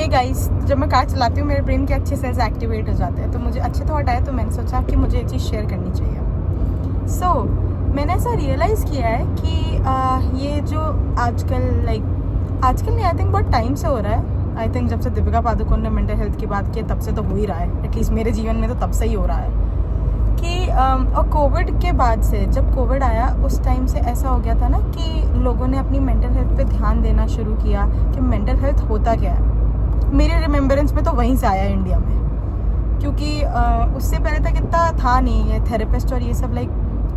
Hey guys, जब मैं car चलाती हूँ मेरे ब्रेन के अच्छे सेल्स एक्टिवेट हो जाते हैं, तो मुझे अच्छे थॉट आए तो मैंने सोचा कि मुझे ये चीज़ शेयर करनी चाहिए। सो मैंने ऐसा रियलाइज़ किया है कि ये जो आजकल नहीं, आई थिंक बहुत टाइम से हो रहा है। आई थिंक जब से दीपिका पादुकोण ने मेंटल हेल्थ की बात की तब से तो हो ही रहा है, एटलीस्ट मेरे जीवन में तो तब से ही हो रहा है कि और कोविड के बाद से, जब कोविड आया उस टाइम से ऐसा हो गया था ना कि लोगों ने अपनी मेंटल हेल्थ पे ध्यान देना शुरू किया कि मेंटल हेल्थ होता क्या है। मेरे रिमेम्बरेंस में तो वहीं से आया इंडिया में, क्योंकि उससे पहले तक इतना था नहीं, ये थेरेपिस्ट और ये सब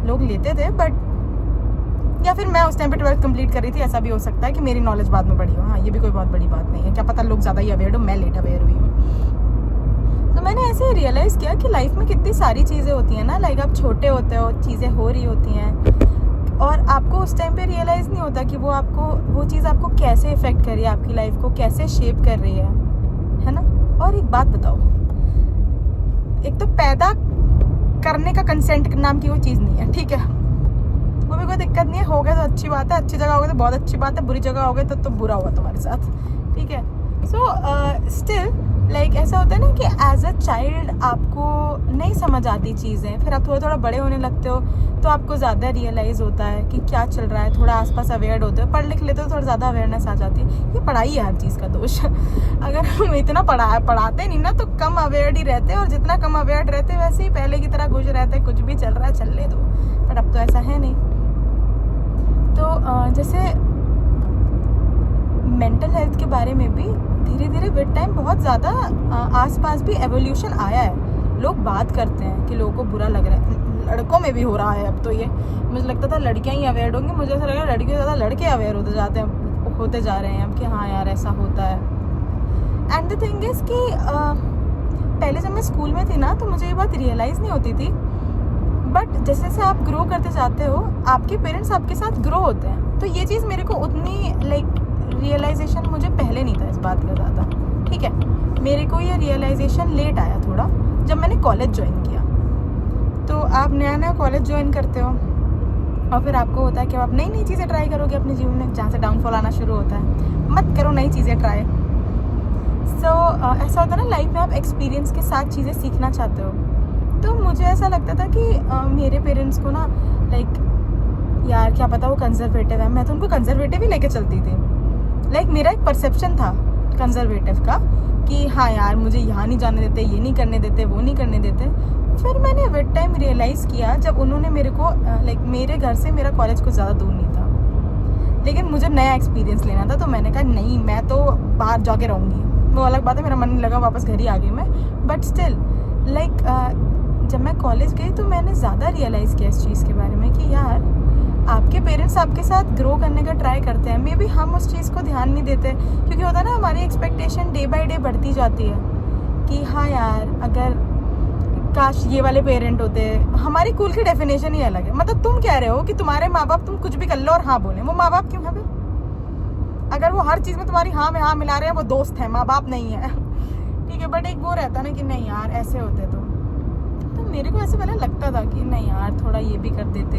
लोग लेते थे, बट या फिर मैं उस टाइम पे 12th कंप्लीट कर रही थी, ऐसा भी हो सकता है कि मेरी नॉलेज बाद में बढ़ी हो। हाँ, ये भी कोई बहुत बड़ी बात नहीं है, क्या पता लोग ज़्यादा ही अवेयर हो, मैं लेट अवेयर हुई हूँ। तो मैंने ऐसे रियलाइज़ किया कि लाइफ में कितनी सारी चीज़ें होती हैं ना, आप छोटे होते हो, चीज़ें हो रही होती हैं और आपको उस टाइम पे रियलाइज़ नहीं होता कि वो चीज़ आपको कैसे इफ़ेक्ट कर रही है, आपकी लाइफ को कैसे शेप कर रही है ना। और एक बात बताओ, एक तो पैदा करने का कंसेंट नाम की वो चीज़ नहीं है, ठीक है, वो भी कोई दिक्कत नहीं है, हो गया तो अच्छी बात है, अच्छी जगह हो गया तो बहुत अच्छी बात है, बुरी जगह हो गई तो बुरा हुआ तुम्हारे साथ, ठीक है। सो स्टिल ऐसा होता है ना कि एज अ चाइल्ड आपको नहीं समझ आती चीज़ें, फिर आप थोड़ा थोड़ा बड़े होने लगते हो तो आपको ज़्यादा रियलाइज़ होता है कि क्या चल रहा है, थोड़ा आसपास अवेयर होते हो, पढ़ लिख लेते हो, थोड़ा ज़्यादा अवेयरनेस आ जाती है। ये पढ़ाई है हर चीज़ का दोष अगर हम इतना पढ़ाते नहीं ना तो कम अवेयर ही रहते, और जितना कम अवेयर रहते वैसे ही पहले की तरह खुश रहते, कुछ भी चल रहा है चलने दो, बट अब तो ऐसा है नहीं। तो जैसे मेंटल हेल्थ के बारे में भी धीरे धीरे विद टाइम बहुत ज़्यादा आसपास भी एवोल्यूशन आया है। लोग बात करते हैं कि लोगों को बुरा लग रहा है, लड़कों में भी हो रहा है अब तो। ये मुझे लगता था लड़कियां ही अवेयर होंगी, मुझे ऐसा लगा लड़कियों से ज़्यादा लड़के अवेयर होते जा रहे हैं अब कि हाँ यार ऐसा होता है। एंड द थिंग इज़ कि पहले जब मैं स्कूल में थी ना तो मुझे ये बात रियलाइज़ नहीं होती थी, बट जैसे जैसे आप ग्रो करते जाते हो आपके पेरेंट्स आपके साथ ग्रो होते हैं, तो ये चीज़ मेरे को उतनी रियलाइजेशन मुझे पहले नहीं था इस बात का ज़्यादा, ठीक है। मेरे को ये रियलाइजेशन लेट आया थोड़ा, जब मैंने कॉलेज ज्वाइन किया। तो आप नया नया कॉलेज ज्वाइन करते हो और फिर आपको होता है कि आप नई नई चीज़ें ट्राई करोगे अपने जीवन में, जहाँ से डाउनफॉल आना शुरू होता है। मत करो नई चीज़ें ट्राई। सो ऐसा होता है ना लाइफ में, आप एक्सपीरियंस के साथ चीज़ें सीखना चाहते हो। तो मुझे ऐसा लगता था कि मेरे पेरेंट्स को ना यार क्या पता वो कंजर्वेटिव है, मैं तो उनको कंजर्वेटिव ही लेके चलती थी। मेरा एक परसेप्शन था कंजर्वेटिव का कि हाँ यार मुझे यहाँ नहीं जाने देते, ये नहीं करने देते, वो नहीं करने देते। फिर मैंने विद टाइम रियलाइज़ किया जब उन्होंने मेरे को मेरे घर से मेरा कॉलेज कुछ ज़्यादा दूर नहीं था, लेकिन मुझे नया एक्सपीरियंस लेना था, तो मैंने कहा नहीं मैं तो बाहर जाके रहूँगी। वो अलग बात है, मेरा मन नहीं लगा, वापस घर ही आ गई मैं, बट स्टिल जब मैं कॉलेज गई तो मैंने ज़्यादा रियलाइज़ किया इस चीज़ के बारे में कि यार आपके पेरेंट्स आपके साथ ग्रो करने का ट्राई करते हैं, मे बी हम उस चीज़ को ध्यान नहीं देते, क्योंकि होता है ना हमारी एक्सपेक्टेशन डे बाय डे बढ़ती जाती है कि हाँ यार अगर काश ये वाले पेरेंट होते। हमारी कूल की डेफिनेशन ही अलग है, मतलब तुम कह रहे हो कि तुम्हारे माँ बाप तुम कुछ भी कर लो और हाँ बोले, वो माँ बाप क्यों है? अगर वो हर चीज़ में तुम्हारी हाँ में हाँ मिला रहे हैं, वो दोस्त हैं, माँ बाप नहीं है, ठीक है। बट एक वो रहता ना कि नहीं यार ऐसे होते तो मेरे को ऐसे पहले लगता था कि नहीं यार थोड़ा ये भी कर देते,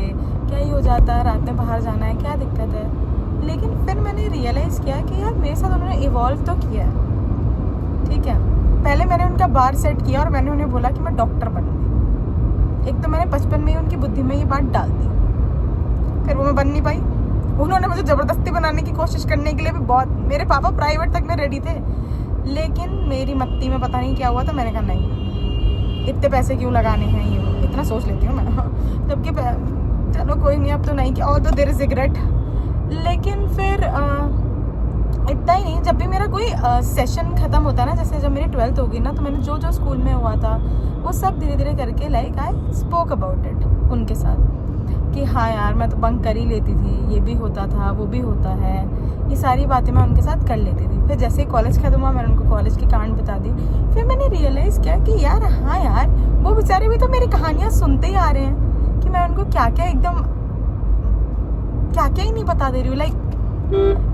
क्या ही हो जाता है, रात में बाहर जाना है, क्या दिक्कत है। लेकिन फिर मैंने रियलाइज़ किया कि यार मेरे साथ उन्होंने इवॉल्व तो किया है, ठीक है। पहले मैंने उनका बार सेट किया और मैंने उन्हें बोला कि मैं डॉक्टर बनूंगी। एक तो मैंने बचपन में ही उनकी बुद्धि में ये बात डाल दी, फिर वो मैं बन नहीं पाई। उन्होंने मुझे ज़बरदस्ती बनाने की कोशिश करने के लिए भी बहुत, मेरे पापा प्राइवेट तक में रेडी थे, लेकिन मेरी मत्ती में पता नहीं क्या हुआ, तो मैंने कहा नहीं इतने पैसे क्यों लगाने हैं, ये इतना सोच लेती हूँ मैं जबकि चलो कोई नहीं, अब तो नहीं किया, और तो देयर इज रिग्रेट। लेकिन फिर इतना ही नहीं, जब भी मेरा कोई सेशन ख़त्म होता ना, जैसे जब मेरी 12th होगी ना, तो मैंने जो जो स्कूल में हुआ था वो सब धीरे धीरे करके आई स्पोक अबाउट इट उनके साथ कि हाँ यार मैं तो बंक कर ही लेती थी, ये भी होता था, वो भी होता है, ये सारी बातें मैं उनके साथ कर लेती थी। फिर जैसे ही कॉलेज खत्म हुआ मैंने उनको कॉलेज की कहानी बता दी। फिर मैंने रियलाइज़ किया कि यार हाँ यार वो बेचारे भी तो मेरी कहानियाँ सुनते ही आ रहे हैं कि मैं उनको क्या क्या ही नहीं बता दे रही हूँ,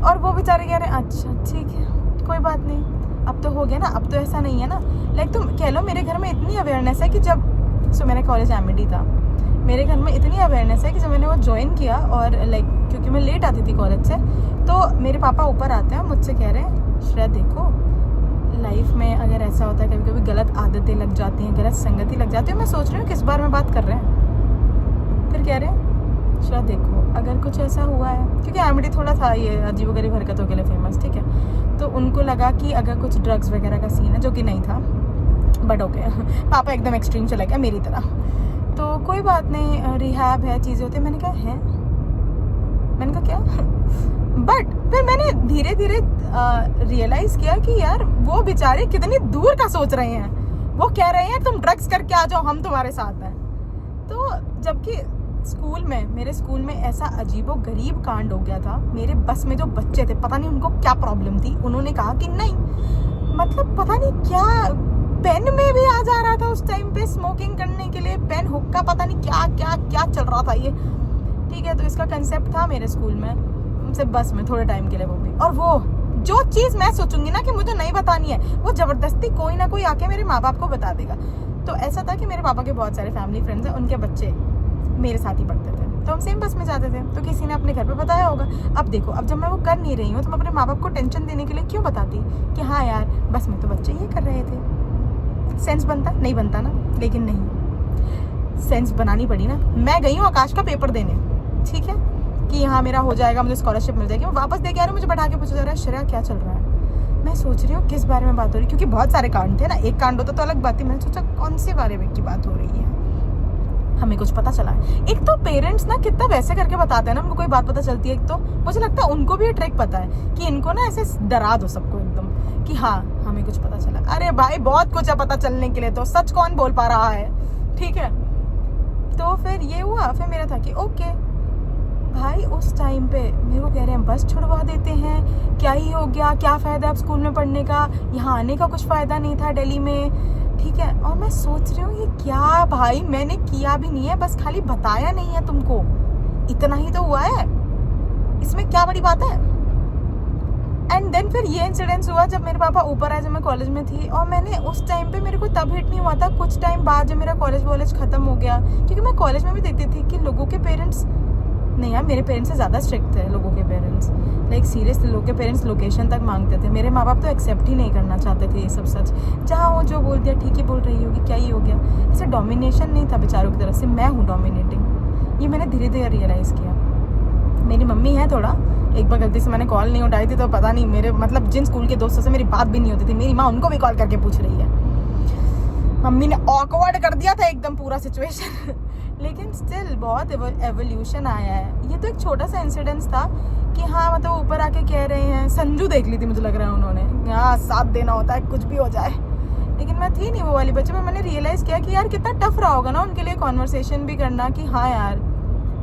और वो बेचारे कह रहे हैं अच्छा ठीक है कोई बात नहीं, अब तो हो गया ना, अब तो ऐसा नहीं है ना। तुम कह लो मेरे घर में इतनी अवेयरनेस है कि जब मेरा कॉलेज एमडी था, मेरे घर में इतनी अवेयरनेस है कि जब मैंने वो ज्वाइन किया और क्योंकि मैं लेट आती थी कॉलेज से, तो मेरे पापा ऊपर आते हैं मुझसे कह रहे हैं श्रेया देखो ऐसा होता है कभी कभी गलत आदतें लग जाती हैं, गलत संगति लग जाती है। मैं सोच रही हूँ किस बारे में बात कर रहे हैं, फिर कह रहे हैं चलो देखो अगर कुछ ऐसा हुआ है, क्योंकि एमिटी थोड़ा था ये अजीबोगरीब हरकतों के लिए फेमस, ठीक है। तो उनको लगा कि अगर कुछ ड्रग्स वगैरह का सीन है, जो कि नहीं था, बट ओके पापा एकदम एक्सट्रीम चला गया मेरी तरह। तो कोई बात नहीं, रिहैब है, चीज़ें होती है। मैंने कहा क्या बट फिर मैंने धीरे धीरे रियलाइज़ किया कि यार वो बेचारे कितनी दूर का सोच रहे हैं। वो कह रहे हैं तुम ड्रग्स करके आ जाओ, हम तुम्हारे साथ हैं। तो जबकि मेरे स्कूल में ऐसा अजीबो गरीब कांड हो गया था। मेरे बस में जो बच्चे थे, पता नहीं उनको क्या प्रॉब्लम थी, उन्होंने कहा कि नहीं, मतलब पता नहीं क्या पेन में भी आ जा रहा था उस टाइम पे स्मोकिंग करने के लिए, पेन हुक्का, पता नहीं क्या क्या क्या चल रहा था ये, ठीक है। तो इसका कंसेप्ट था मेरे स्कूल में, सिर्फ बस में थोड़े टाइम के लिए, वो भी। और वो जो चीज़ मैं सोचूंगी ना कि मुझे नहीं बतानी है, वो ज़बरदस्ती कोई ना कोई आके मेरे माँ बाप को बता देगा। तो ऐसा था कि मेरे पापा के बहुत सारे फैमिली फ्रेंड्स हैं, उनके बच्चे मेरे साथ ही पढ़ते थे, तो हम सेम बस में जाते थे। तो किसी ने अपने घर पे बताया होगा। अब देखो, अब जब मैं वो कर नहीं रही हूँ तो मैं अपने माँ बाप को टेंशन देने के लिए क्यों बताती कि हाँ यार बस में तो बच्चे ये कर रहे थे। सेंस बनता नहीं बनता ना, लेकिन नहीं, सेंस बनानी पड़ी ना। मैं गई हूँ आकाश का पेपर देने, ठीक है, कि हाँ मेरा हो जाएगा, मुझे स्कॉलरशिप मिल जाएगी। मैं वापस दे के आ रही हूँ, मुझे बैठा के पूछा जा रहा है श्रेया क्या चल रहा है। मैं सोच रही हूँ किस बारे में बात हो रही है, क्योंकि बहुत सारे कांड थे ना, एक कांड होता तो अलग बात थी। मैंने सोचा कौन से बारे में की बात हो रही है, हमें कुछ पता चला है। एक तो पेरेंट्स ना कितना वैसे करके बताते हैं ना, उनको कोई बात पता चलती है। एक तो मुझे लगता है उनको भी ये ट्रिक पता है कि इनको ना ऐसे डरा दो सबको एकदम कि हाँ हमें कुछ पता चला। अरे भाई बहुत कुछ है पता चलने के लिए, तो सच कौन बोल पा रहा है, ठीक है। तो फिर ये हुआ, फिर मेरा था कि ओके भाई, उस टाइम पे मेरे को कह रहे हैं बस छुड़वा देते हैं, क्या ही हो गया, क्या फ़ायदा अब स्कूल में पढ़ने का, यहाँ आने का कुछ फ़ायदा नहीं था दिल्ली में, ठीक है। और मैं सोच रही हूँ ये क्या भाई, मैंने किया भी नहीं है, बस खाली बताया नहीं है तुमको, इतना ही तो हुआ है, इसमें क्या बड़ी बात है। एंड देन फिर ये इंसिडेंस हुआ जब मेरे पापा ऊपर आए, जब मैं कॉलेज में थी। और मैंने उस टाइम पे, मेरे को तब हिट नहीं हुआ था, कुछ टाइम बाद जब मेरा कॉलेज ख़त्म हो गया, क्योंकि मैं कॉलेज में भी देखती थी कि लोगों के पेरेंट्स, नहीं यार मेरे पेरेंट्स से ज़्यादा स्ट्रिक्ट थे लोगों के पेरेंट्स, लाइक सीरियस, लोगों के पेरेंट्स लोकेशन तक मांगते थे। मेरे माँ बाप तो एक्सेप्ट ही नहीं करना चाहते थे ये सब सच, जहाँ वो जो बोल दिया ठीक ही बोल रही होगी, क्या ही हो गया। ऐसे डोमिनेशन नहीं था बेचारों की तरफ से, मैं हूँ डोमिनेटिंग। ये मैंने धीरे धीरे रियलाइज़ किया। मेरी मम्मी है थोड़ा, एक बार गलती से मैंने कॉल नहीं उठाई थी, तो पता नहीं मेरे मतलब जिन स्कूल के दोस्तों से मेरी बात भी नहीं होती थी, मेरी माँ उनको भी कॉल करके पूछ रही है। मम्मी ने ऑकवर्ड कर दिया था एकदम पूरा सिचुएशन लेकिन स्टिल बहुत एवोल्यूशन आया है। ये तो एक छोटा सा इंसिडेंस था कि हाँ मतलब ऊपर आके कह रहे हैं, संजू देख ली थी मुझे लग रहा है उन्होंने, हाँ साथ देना होता है कुछ भी हो जाए, लेकिन मैं थी नहीं वो वाली बच्चे में। मैंने रियलाइज़ किया कि यार कितना टफ रहा होगा ना उनके लिए कॉन्वर्सेशन भी करना कि हाँ यार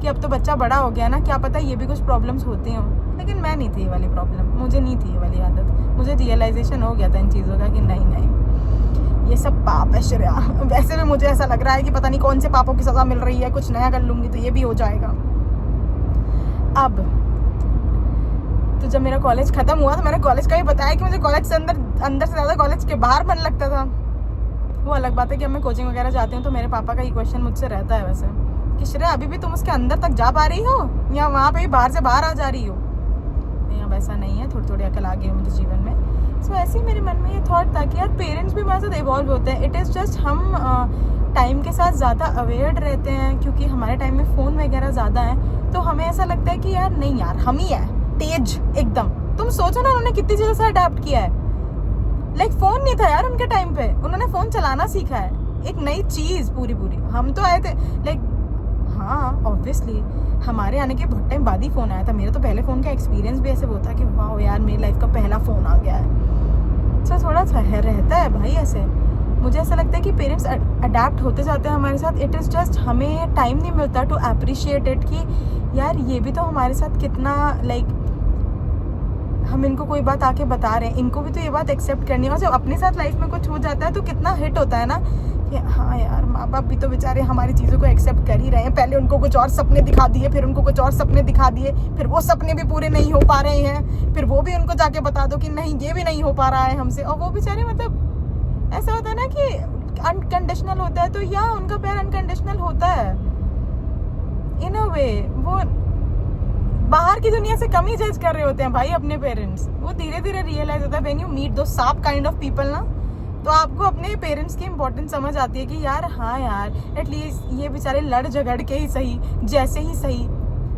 कि अब तो बच्चा बड़ा हो गया ना, क्या पता ये भी कुछ प्रॉब्लम्स होती हों। लेकिन मैं नहीं थी ये वाली प्रॉब्लम, मुझे नहीं थी ये वाली आदत, मुझे रियलाइजेशन हो गया था इन चीज़ों का कि नहीं ये सब पाप है श्रेया। वैसे भी मुझे ऐसा लग रहा है कि पता नहीं कौन से पापों की सज़ा मिल रही है, कुछ नया कर लूँगी तो ये भी हो जाएगा। अब तो जब मेरा कॉलेज ख़त्म हुआ तो मैंने कॉलेज का ही बताया कि मुझे कॉलेज से अंदर से ज़्यादा कॉलेज के बाहर मन लगता था। वो अलग बात है कि अब मैं कोचिंग वगैरह जाती हूँ तो मेरे पापा का ये क्वेश्चन मुझसे रहता है वैसे कि श्रेया अभी भी तुम उसके अंदर तक जा पा रही हो या वहाँ पे ही बाहर से बाहर आ जा रही हो। नहीं अब ऐसा नहीं है, थोड़ी थोड़ी अकल आ गई है मुझे जीवन में। सो ऐसे ही मेरे मन में ये थॉट था कि यार पेरेंट्स भी हमारे साथ इवॉल्व होते हैं। इट इज़ जस्ट हम टाइम के साथ ज़्यादा अवेयर रहते हैं क्योंकि हमारे टाइम में फ़ोन वगैरह ज़्यादा है, तो हमें ऐसा लगता है कि यार नहीं यार हम ही है तेज एकदम। तुम सोचो ना उन्होंने कितनी चीज़ों से अडेप्ट किया है। लाइक फ़ोन नहीं था यार उनके टाइम पे, उन्होंने फ़ोन चलाना सीखा है, एक नई चीज़ पूरी। हम तो आए थे लाइक हाँ ऑब्वियसली हमारे आने के बहुत टाइम बाद ही फ़ोन आया था। मेरा तो पहले फ़ोन का एक्सपीरियंस भी ऐसे होता कि वाह यार मेरी लाइफ का पहला फ़ोन आ गया है। अच्छा थोड़ा सा रहता है भाई ऐसे। मुझे ऐसा लगता है कि पेरेंट्स अडेप्ट होते जाते हैं हमारे साथ। इट इज़ जस्ट हमें टाइम नहीं मिलता टू अप्रिशिएट इट कि यार ये भी तो हमारे साथ कितना लाइक हम इनको कोई बात आके बता रहे हैं, इनको भी तो ये बात एक्सेप्ट करनी है। और जब अपने साथ लाइफ में कुछ हो जाता है तो कितना हिट होता है ना कि हाँ यार माँ बाप भी तो बेचारे हमारी चीज़ों को एक्सेप्ट कर ही रहे हैं। पहले उनको कुछ और सपने दिखा दिए, फिर उनको कुछ और सपने दिखा दिए, फिर वो सपने भी पूरे नहीं हो पा रहे हैं, फिर वो भी उनको जाके बता दो कि नहीं ये भी नहीं हो पा रहा है हमसे। और वो बेचारे मतलब ऐसा होता है ना कि अनकंडीशनल होता है, तो या उनका प्यार अनकंडीशनल होता है इन अ वे। वो बाहर की दुनिया से कम ही जज कर रहे होते हैं भाई अपने पेरेंट्स। वो धीरे धीरे रियलाइज होता है व्हेन यू मीट दो साफ काइंड ऑफ पीपल ना तो आपको अपने पेरेंट्स की इम्पोर्टेंस समझ आती है कि यार हाँ यार एटलीस्ट ये बेचारे लड़ झगड़ के ही सही, जैसे ही सही,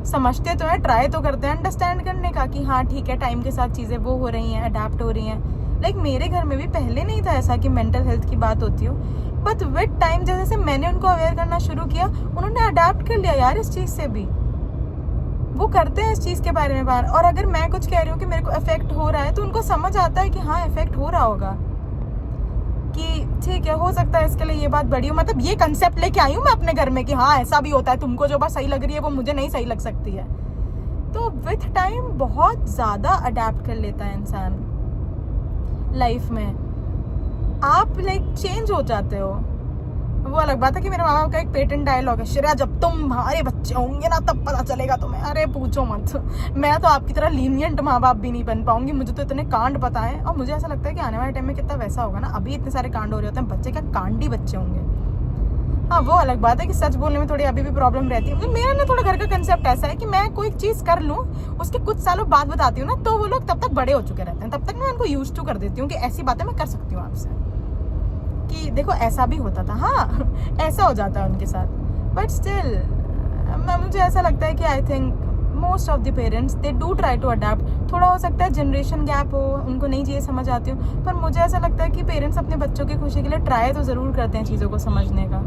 समझते तो है, ट्राई तो करते हैं अंडरस्टैंड करने का कि हाँ ठीक है, टाइम के साथ चीज़ें वो हो रही हैं, अडेप्ट हो रही हैं। लाइक मेरे घर में भी पहले नहीं था ऐसा कि मेंटल हेल्थ की बात होती हो, बट विद टाइम जैसे मैंने उनको अवेयर करना शुरू किया, उन्होंने अडेप्ट कर लिया यार इस चीज़ से भी। वो करते हैं इस चीज़ के बारे में बात, और अगर मैं कुछ कह रही हूँ कि मेरे को इफेक्ट हो रहा है तो उनको समझ आता है कि हाँ इफेक्ट हो रहा होगा, कि ठीक है हो सकता है इसके लिए ये बात बड़ी हो। मतलब ये कंसेप्ट लेके आई हूँ मैं अपने घर में कि हाँ ऐसा भी होता है, तुमको जो बात सही लग रही है वो मुझे नहीं सही लग सकती है। तो विथ टाइम बहुत ज़्यादा अडेप्ट कर लेता है इंसान लाइफ में, आप लाइक चेंज हो जाते हो। वो अलग बात है कि मेरे माँ बाप का एक पेटेंट डायलॉग है, श्रेया जब तुम्हारे बच्चे होंगे ना तब पता चलेगा तुम्हें। अरे पूछो मत, मैं तो आपकी तरह लीनियंट माँ बाप भी नहीं बन पाऊंगी, मुझे तो इतने कांड पता है। और मुझे ऐसा लगता है कि आने वाले टाइम में कितना वैसा होगा ना, अभी इतने सारे कांड हो रहे होते हैं, बच्चे क्या कांडी बच्चे होंगे। हाँ वो अलग बात है कि सच बोलने में थोड़ी अभी भी प्रॉब्लम रहती है। मेरा ना थोड़ा घर का कंसेप्ट ऐसा है कि मैं कोई चीज़ कर लूँ, उसके कुछ सालों बाद बताती हूँ ना, तो वो लोग तब तक बड़े हो चुके रहते हैं, तब तक मैं उनको यूज टू कर देती हूँ कि ऐसी बातें मैं कर सकती हूँ आपसे, कि देखो ऐसा भी होता था, हाँ ऐसा हो जाता है उनके साथ। बट स्टिल मुझे ऐसा लगता है कि I think most of the parents they do try to adapt. थोड़ा हो सकता है जनरेशन गैप हो, उनको नई चीज़ें समझ आती हो, पर मुझे ऐसा लगता है कि पेरेंट्स अपने बच्चों की खुशी के लिए ट्राई तो ज़रूर करते हैं चीज़ों को समझने का,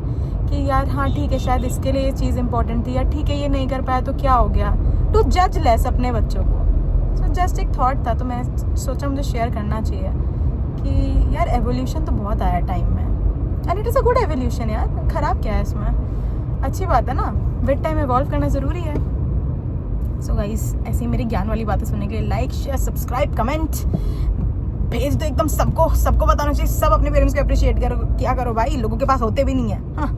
कि यार हाँ ठीक है शायद इसके लिए ये चीज़ इंपॉर्टेंट थी, या ठीक है ये नहीं कर पाया तो क्या हो गया, टू जज लेस अपने बच्चों को। सो जस्ट एक थॉट था, तो मैंने सोचा मुझे शेयर करना चाहिए कि यार एवोल्यूशन तो बहुत आया टाइम में, and it is a good evolution यार, ख़राब क्या है इसमें, अच्छी बात है ना, विद टाइम एवॉल्व करना ज़रूरी है। सो गाइस ऐसी मेरी ज्ञान वाली बातें सुनने के लिए लाइक शेयर सब्सक्राइब कमेंट भेज दो एकदम, सबको बताना चाहिए, सब अपने पेरेंट्स को अप्रिशिएट करो, क्या करो भाई, लोगों के पास होते भी नहीं है। हाँ